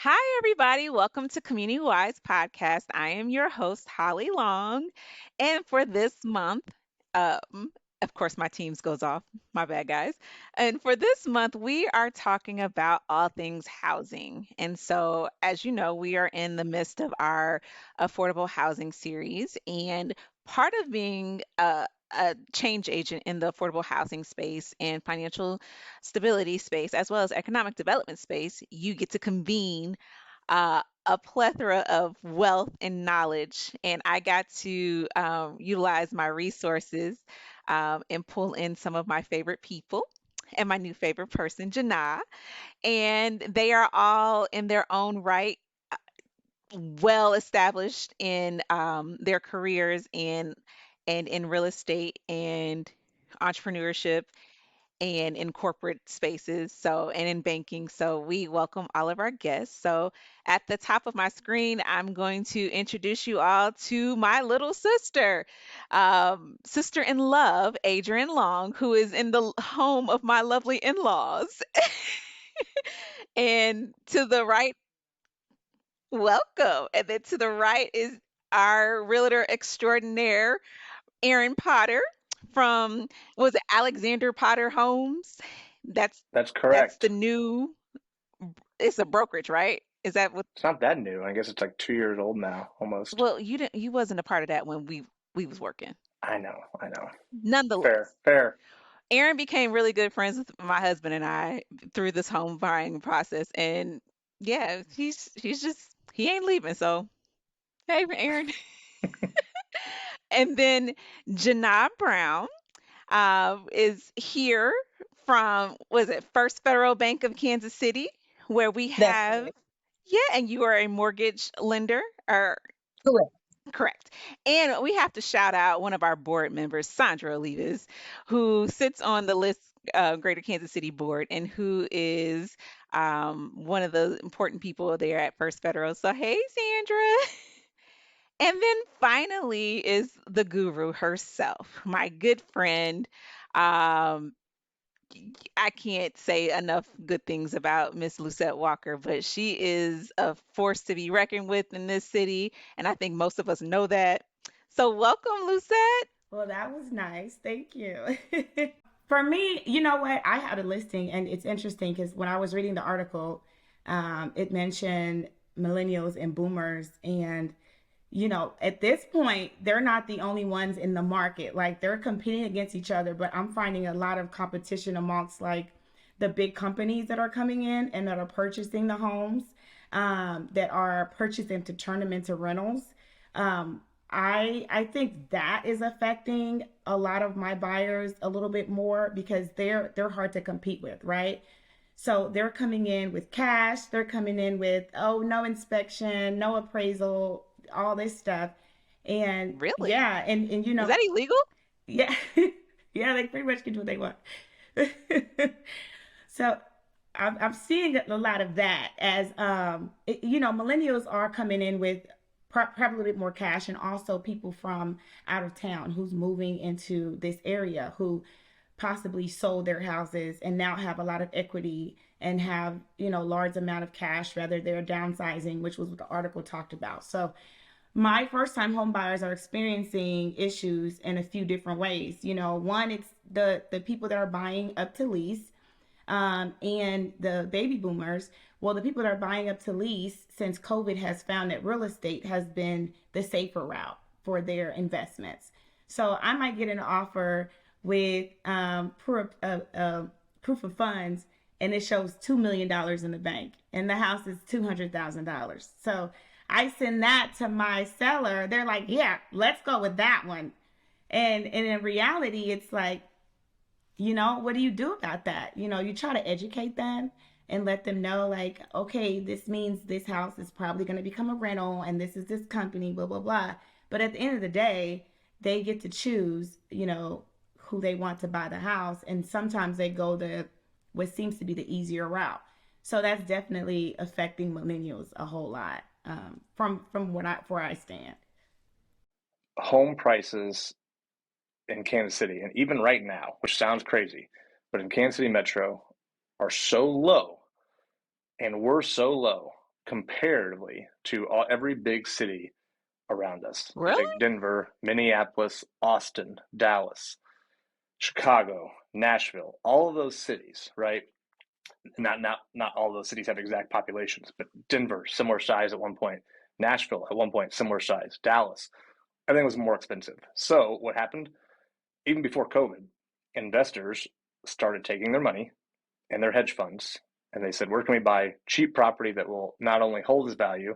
Hi, everybody. Welcome to Community Wise Podcast. I am your host, Holly Long. And for this month, of course, my teams goes off. My bad, guys. And for this month, we are talking about all things housing. And so, as you know, we are in the midst of our affordable housing series. And part of being a change agent in the affordable housing space and financial stability space, as well as economic development space, you get to convene a plethora of wealth and knowledge. And I got to utilize my resources and pull in some of my favorite people and my new favorite person, Janai. And they are all in their own right well established in their careers and in real estate and entrepreneurship and in corporate spaces, so and in banking. So we welcome all of our guests. So at the top of my screen, I'm going to introduce you all to my little sister, sister in love, Adrianne Long, who is in the home of my lovely in-laws. And to the right, welcome. And then to the right is our realtor extraordinaire, Aaron Potter from, was it Alexander Potter Homes? That's That's that's the correct. new, it's a brokerage, right? Is that what, It's not that new. I guess it's like 2 years old now, almost. well, you wasn't a part of that when we was working. I know, I know. Nonetheless, Fair, fair. Aaron became really good friends with my husband and I through this home buying process. And yeah, he's just he ain't leaving. So hey, Aaron. And then Gynon Brown is here from, was it First Federal Bank of Kansas City, where we That's have, correct. yeah, and you are a mortgage lender, or Correct. correct. And we have to shout out one of our board members, Sandra Olivas, who sits on the list. Greater Kansas City board, and who is one of the important people there at First Federal. So, hey, Sandra. And then finally is the guru herself, my good friend. Um, I can't say enough good things about Miss Lusette Walker, but she is a force to be reckoned with in this city, and I think most of us know that. So welcome, Lucette. Well, that was nice. Thank you. For me, you know what? I had a listing, and it's interesting because when I was reading the article, it mentioned millennials and boomers. And, at this point, they're not the only ones in the market. Like, they're competing against each other, but I'm finding a lot of competition amongst like the big companies that are coming in and that are purchasing the homes, that are purchasing to turn them into rentals. I think that is affecting a lot of my buyers a little bit more because they're hard to compete with, right? So they're coming in with cash, they're coming in with, oh, no inspection, no appraisal, all this stuff. And Really? yeah, and Is that illegal? yeah, yeah, they pretty much can do what they want. So I'm seeing a lot of that as millennials are coming in with probably a little bit more cash, and also people from out of town who's moving into this area who possibly sold their houses and now have a lot of equity and have large amount of cash, rather they're downsizing, which was what the article talked about. So my first time home buyers are experiencing issues in a few different ways. One, it's the people that are buying up to lease, and the baby boomers. Well, the people that are buying up to lease, since COVID has found that real estate has been the safer route for their investments. So I might get an offer with proof of funds, and it shows $2 million in the bank, and the house is $200,000. So I send that to my seller. They're like, "Yeah, let's go with that one." And in reality, it's like, what do you do about that? You try to educate them and let them know, like, okay, this means this house is probably going to become a rental, and this is this company, blah blah blah. But at the end of the day, they get to choose, who they want to buy the house, and sometimes they go the what seems to be the easier route. So that's definitely affecting millennials a whole lot, from where I stand. Home prices in Kansas City, and even right now, which sounds crazy, but in Kansas City Metro are so low, and we're so low comparatively to every big city around us, Really? like Denver, Minneapolis, Austin, Dallas, Chicago, Nashville, all of those cities, right? Not all of those cities have exact populations, but Denver, similar size at one point. Nashville, at one point, similar size. Dallas, everything was more expensive. So what happened? Even before COVID, investors started taking their money and their hedge funds, and they said, where can we buy cheap property that will not only hold its value,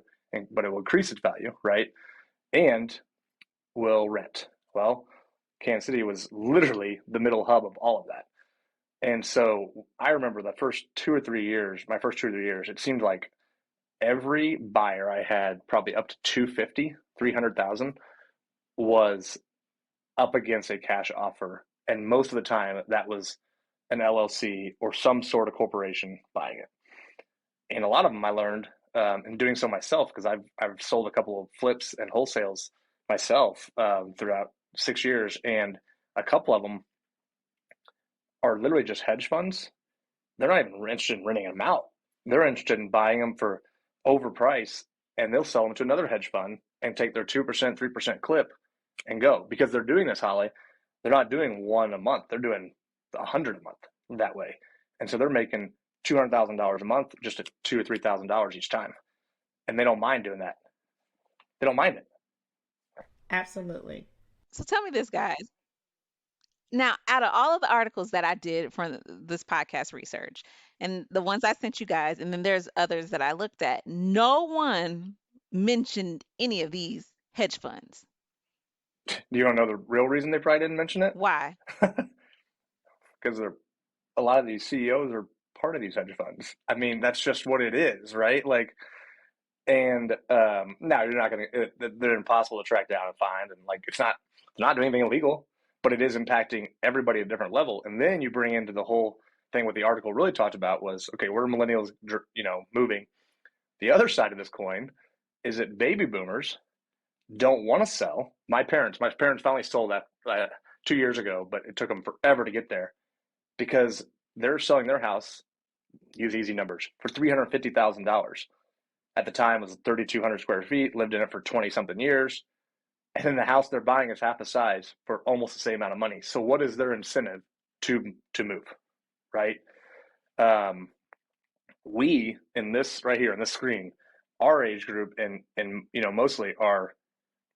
but it will increase its value, right? And will rent. Well, Kansas City was literally the middle hub of all of that. And so I remember the first 2 or 3 years, my first 2 or 3 years, it seemed like every buyer I had, probably up to 250, 300,000, was up against a cash offer. And most of the time that was an LLC or some sort of corporation buying it. And a lot of them I learned in doing so myself, because I've sold a couple of flips and wholesales myself throughout 6 years, and a couple of them are literally just hedge funds. They're not even interested in renting them out. They're interested in buying them for overpriced, and they'll sell them to another hedge fund and take their 2%, 3% clip and go. Because they're doing this, Holly, they're not doing one a month. They're doing 100 a month that way. And so they're making $200,000 a month, just at $2,000 or $3,000 each time. And they don't mind doing that. They don't mind it. Absolutely. So tell me this, guys. Now, out of all of the articles that I did for this podcast research and the ones I sent you guys, and then there's others that I looked at, no one mentioned any of these hedge funds. Do you want to know the real reason they probably didn't mention it? Why? Because a lot of these CEOs are part of these hedge funds. I mean, that's just what it is, right? Like, and now you're not going to, they're impossible to track down and find. And like, they're not doing anything illegal, but it is impacting everybody at a different level. And then you bring into the whole thing what the article really talked about was, okay, where millennials, moving. The other side of this coin is that baby boomers don't want to sell. My parents finally sold that 2 years ago, but it took them forever to get there because they're selling their house, use easy numbers, for $350,000. At the time, it was 3,200 square feet, lived in it for 20 something years. And then the house they're buying is half the size for almost the same amount of money. So what is their incentive to move, right? We in this right here on this screen, our age group and mostly are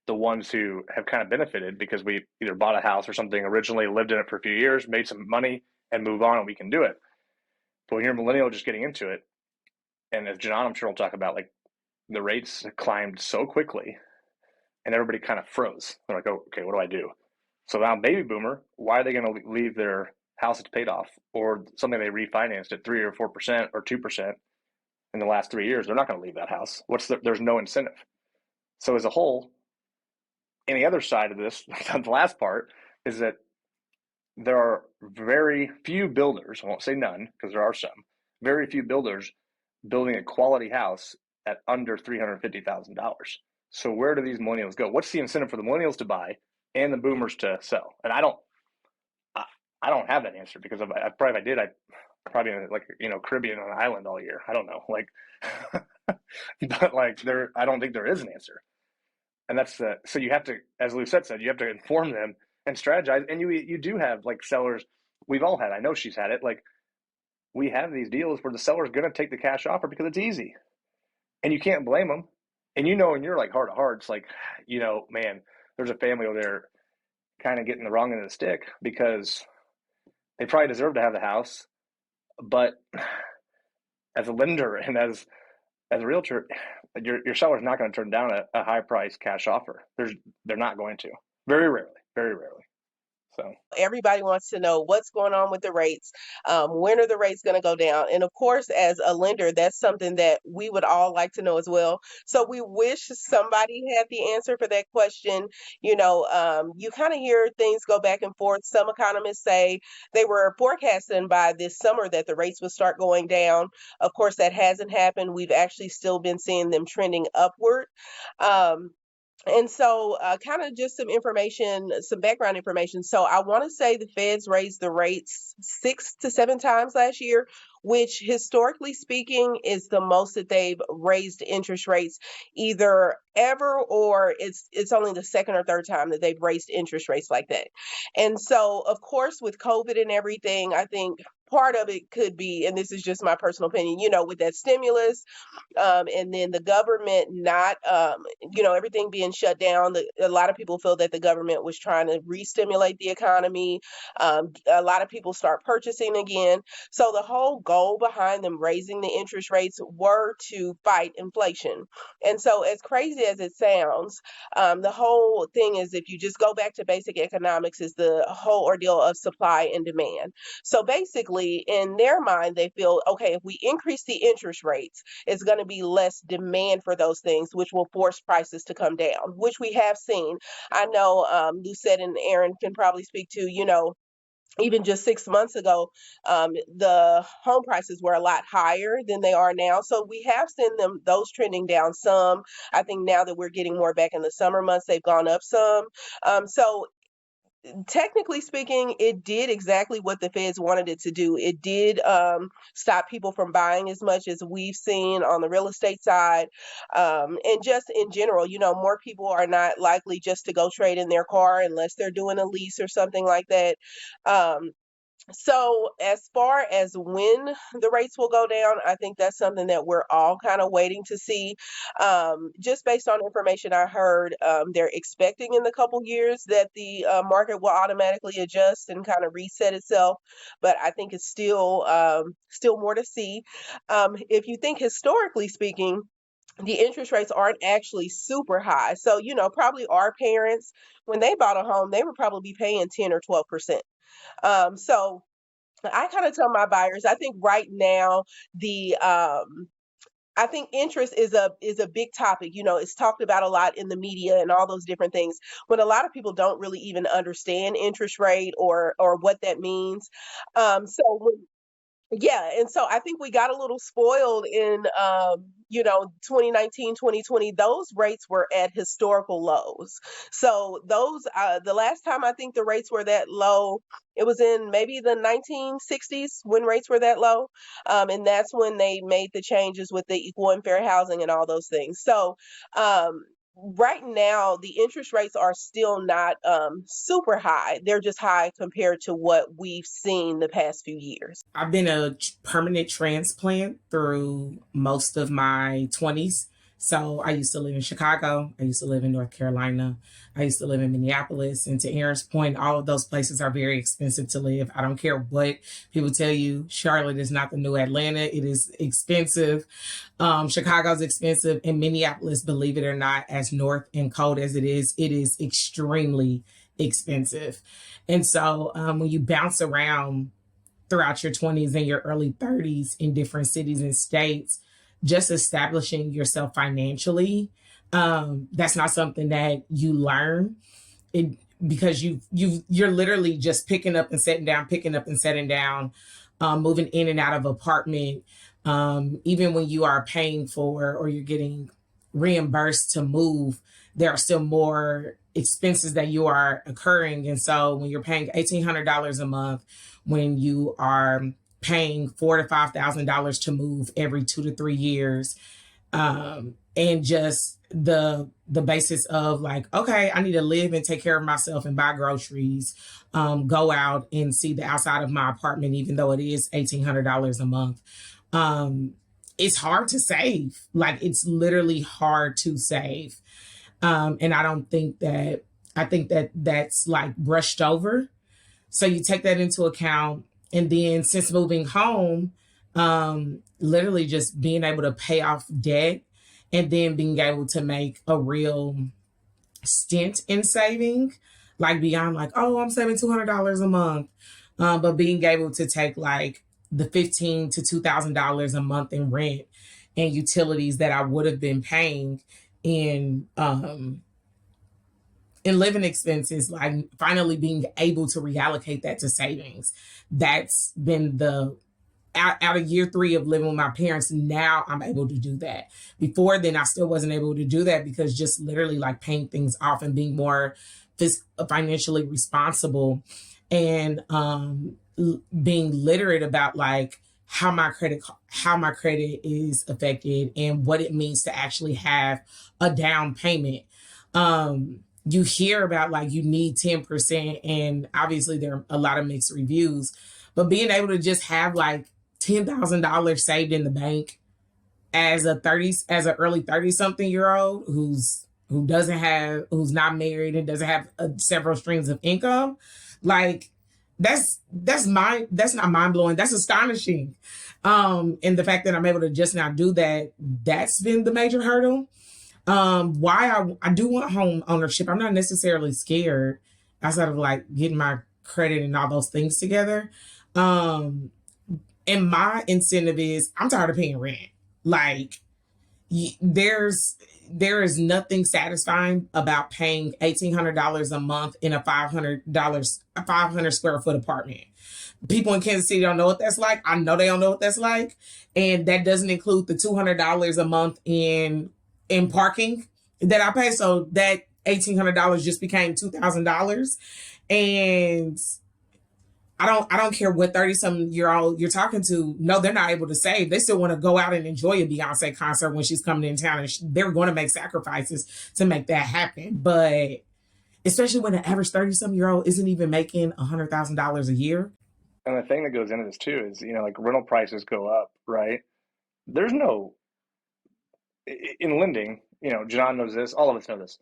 the ones who have kind of benefited because we either bought a house or something originally, lived in it for a few years, made some money, and move on, and we can do it. But when you're a millennial just getting into it, and as Gynon, I'm sure will talk about, like, the rates climbed so quickly, and everybody kind of froze. They're like, oh, okay, what do I do? So now, baby boomer, why are they going to leave their house that's paid off or something they refinanced at 3 or 4% or 2% in the last 3 years? They're not going to leave that house. There's no incentive. So as a whole, and the other side of this, the last part, is that there are very few builders, I won't say none because there are some, very few builders building a quality house at under $350,000. So where do these millennials go? What's the incentive for the millennials to buy and the boomers to sell? And I don't have that answer because if I did, I'd probably in, like, Caribbean on an island all year. I don't know, like, but like I don't think there is an answer. And that's so you have to, as Lusette said, you have to inform them and strategize. And you do have, like, sellers. We've all had. I know she's had it. Like, we have these deals where the seller's going to take the cash offer because it's easy, and you can't blame them. And in your, like, heart of hearts, like, man, there's a family over there kind of getting the wrong end of the stick because they probably deserve to have the house, but as a lender and as a realtor, your seller's not going to turn down a high price cash offer. They're not going to. Very rarely. Very rarely. So Everybody wants to know what's going on with the rates. When are the rates going to go down? And of course, as a lender, that's something that we would all like to know as well. So we wish somebody had the answer for that question. You kind of hear things go back and forth. Some economists say they were forecasting by this summer that the rates would start going down. Of course, that hasn't happened. We've actually still been seeing them trending upward. And so kind of just some information, some background information. So I want to say the feds raised the rates 6 to 7 times last year, which historically speaking is the most that they've raised interest rates either ever, or it's only the second or third time that they've raised interest rates like that. And so, of course, with COVID and everything, I think part of it could be, and this is just my personal opinion, with that stimulus, and then the government not, everything being shut down. A lot of people feel that the government was trying to re-stimulate the economy. A lot of people start purchasing again. So the whole goal behind them raising the interest rates were to fight inflation. And so, as crazy as it sounds, the whole thing is, if you just go back to basic economics, is the whole ordeal of supply and demand. So basically, in their mind, they feel, okay, if we increase the interest rates, it's going to be less demand for those things, which will force prices to come down, which we have seen. I know Lucette and Aaron can probably speak to, even just 6 months ago, the home prices were a lot higher than they are now. So we have seen those trending down some. I think now that we're getting more back in the summer months, they've gone up some. So technically speaking, it did exactly what the feds wanted it to do. It did stop people from buying as much as we've seen on the real estate side. And just in general, more people are not likely just to go trade in their car unless they're doing a lease or something like that. So as far as when the rates will go down, I think that's something that we're all kind of waiting to see. Just based on information I heard, they're expecting in the couple years that the market will automatically adjust and kind of reset itself. But I think it's still more to see. If you think historically speaking, the interest rates aren't actually super high. So, probably our parents, when they bought a home, they would probably be paying 10 or 12%. So I kind of tell my buyers, I think right now I think interest is a big topic. It's talked about a lot in the media and all those different things, but a lot of people don't really even understand interest rate or what that means. Yeah, and so I think we got a little spoiled in 2019, 2020. Those rates were at historical lows. So those the last time I think the rates were that low, it was in maybe the 1960s when rates were that low. And that's when they made the changes with the equal and fair housing and all those things. So right now, the interest rates are still not super high. They're just high compared to what we've seen the past few years. I've been a permanent transplant through most of my 20s. So I used to live in Chicago. I used to live in North Carolina. I used to live in Minneapolis. And to Aaron's point, all of those places are very expensive to live. I don't care what people tell you. Charlotte is not the new Atlanta. It is expensive. Chicago's expensive. And Minneapolis, believe it or not, as north and cold as it is extremely expensive. And so when you bounce around throughout your 20s and your early 30s in different cities and states, just establishing yourself financially, that's not something that you learn because you're literally just picking up and setting down, moving in and out of apartment. Even when you are paying for or you're getting reimbursed to move, there are still more expenses that you are incurring. And so when you're paying $1,800 a month, when you are paying $4,000 to $5,000 to move every 2 to 3 years, and just the basis of like, okay, I need to live and take care of myself and buy groceries, go out and see the outside of my apartment, even though it is $1,800 a month. It's hard to save. Like, it's literally hard to save. And I think that that's like brushed over. So you take that into account. And then since moving home, literally just being able to pay off debt and then being able to make a real stint in saving, like beyond like, oh, I'm saving $200 a month. But being able to take like the $1,500 to $2,000 a month in rent and utilities that I would have been paying in living expenses, like finally being able to reallocate that to savings. That's been out of year 3 of living with my parents. Now I'm able to do that. Before then, I still wasn't able to do that because just literally like paying things off and being more financially responsible and being literate about like how my credit is affected and what it means to actually have a down payment. You hear about like you need 10%, and obviously there are a lot of mixed reviews, but being able to just have like $10,000 saved in the bank as an early 30 something year old who's not married and doesn't have several streams of income, like that's not mind blowing. That's astonishing. And the fact that I'm able to just now do that, that's been the major hurdle. Why I do want home ownership. I'm not necessarily scared outside of like getting my credit and all those things together. And my incentive is I'm tired of paying rent. Like there is nothing satisfying about paying $1,800 a month in a $500 square foot apartment. People in Kansas City don't know what that's like. I know they don't know what that's like, and that doesn't include the $200 a month in parking that I pay. So that $1,800 just became $2,000, and I don't care what 30-some-year-old you're talking to. No, they're not able to save. They still want to go out and enjoy a Beyonce concert when she's coming in town, and they're going to make sacrifices to make that happen. But especially when the average 30-some-year-old isn't even making $100,000 a year. And the thing that goes into this too is, like rental prices go up, right? There's no, in lending, Gynon knows this, all of us know this.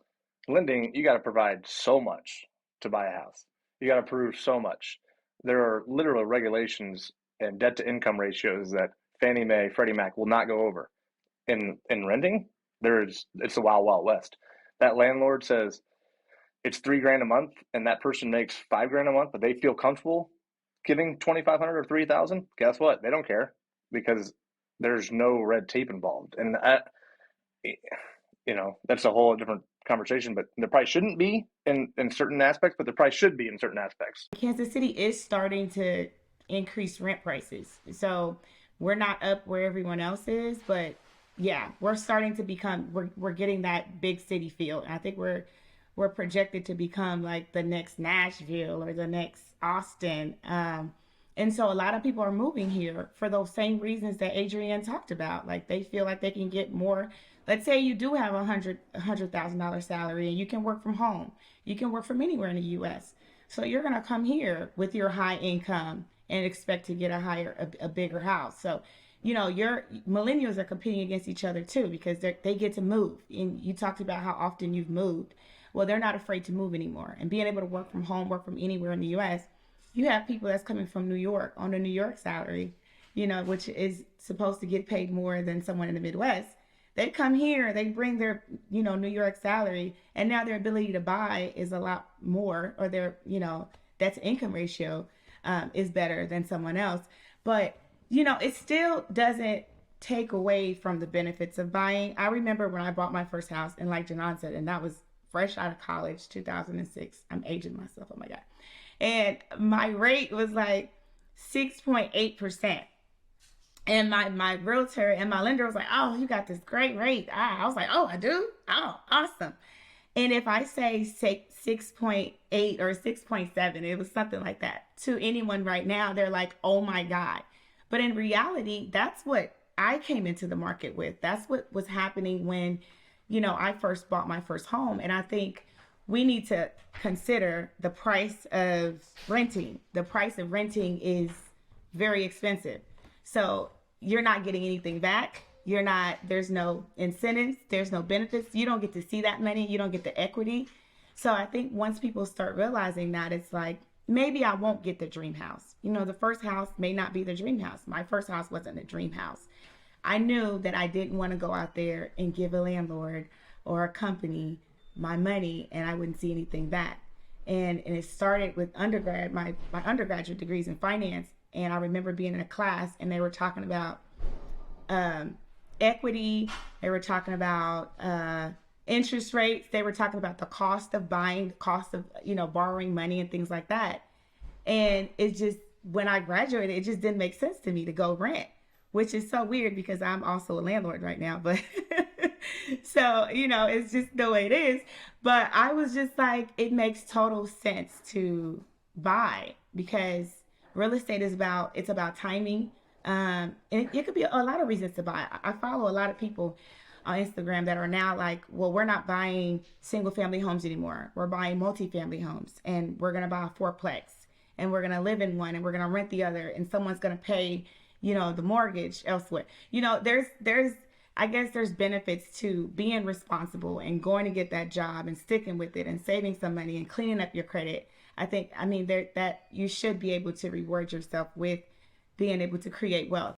Lending, you got to provide so much to buy a house. You got to prove so much. There are literal regulations and debt to income ratios that Fannie Mae, Freddie Mac will not go over. In renting, it's the wild, wild west. That landlord says it's $3,000 a month and that person makes $5,000 a month, but they feel comfortable giving $2,500 or $3,000. Guess what? They don't care because there's no red tape involved. And that's a whole different conversation, but there probably shouldn't be in certain aspects, but there probably should be in certain aspects. Kansas City is starting to increase rent prices. So we're not up where everyone else is, but yeah, we're starting to become, we're getting that big city feel. And I think we're projected to become like the next Nashville or the next Austin. And so a lot of people are moving here for those same reasons that Adrianne talked about. Like they feel like they can get more. Let's say you do have $100,000 salary and you can work from home. You can work from anywhere in the U.S. So you're going to come here with your high income and expect to get a bigger house. So, your millennials are competing against each other too because they get to move. And you talked about how often you've moved. Well, they're not afraid to move anymore. And being able to work from home, work from anywhere in the U.S., you have people that's coming from New York on a New York salary, which is supposed to get paid more than someone in the Midwest. They come here, they bring their, New York salary, and now their ability to buy is a lot more, or their, that's income ratio is better than someone else. But, it still doesn't take away from the benefits of buying. I remember when I bought my first house, and like Gynon said, and that was fresh out of college, 2006. I'm aging myself, oh my God. And my rate was like 6.8%. And my realtor and my lender was like, oh, you got this great rate. I was like, oh, I do? Oh, awesome. And if I say 6.8 or 6.7, it was something like that, to anyone right now, they're like, oh my God. But in reality, that's what I came into the market with. That's what was happening when, I first bought my first home. And I think we need to consider the price of renting. The price of renting is very expensive. So you're not getting anything back. There's no incentives. There's no benefits. You don't get to see that money. You don't get the equity. So I think once people start realizing that, it's like, maybe I won't get the dream house. The first house may not be the dream house. My first house wasn't a dream house. I knew that I didn't want to go out there and give a landlord or a company my money and I wouldn't see anything back. And it started with my undergraduate degrees in finance. And I remember being in a class and they were talking about equity. They were talking about interest rates. They were talking about the cost of buying, the cost of, borrowing money and things like that. And it just, when I graduated, it just didn't make sense to me to go rent, which is so weird because I'm also a landlord right now. But so, it's just the way it is. But I was just like, it makes total sense to buy because real estate it's about timing. And it could be a lot of reasons to buy. I follow a lot of people on Instagram that are now like, well, we're not buying single family homes anymore. We're buying multifamily homes, and we're going to buy a fourplex, and we're going to live in one, and we're going to rent the other, and someone's going to pay, the mortgage elsewhere. I guess there's benefits to being responsible and going to get that job and sticking with it and saving some money and cleaning up your credit. I mean, that you should be able to reward yourself with being able to create wealth.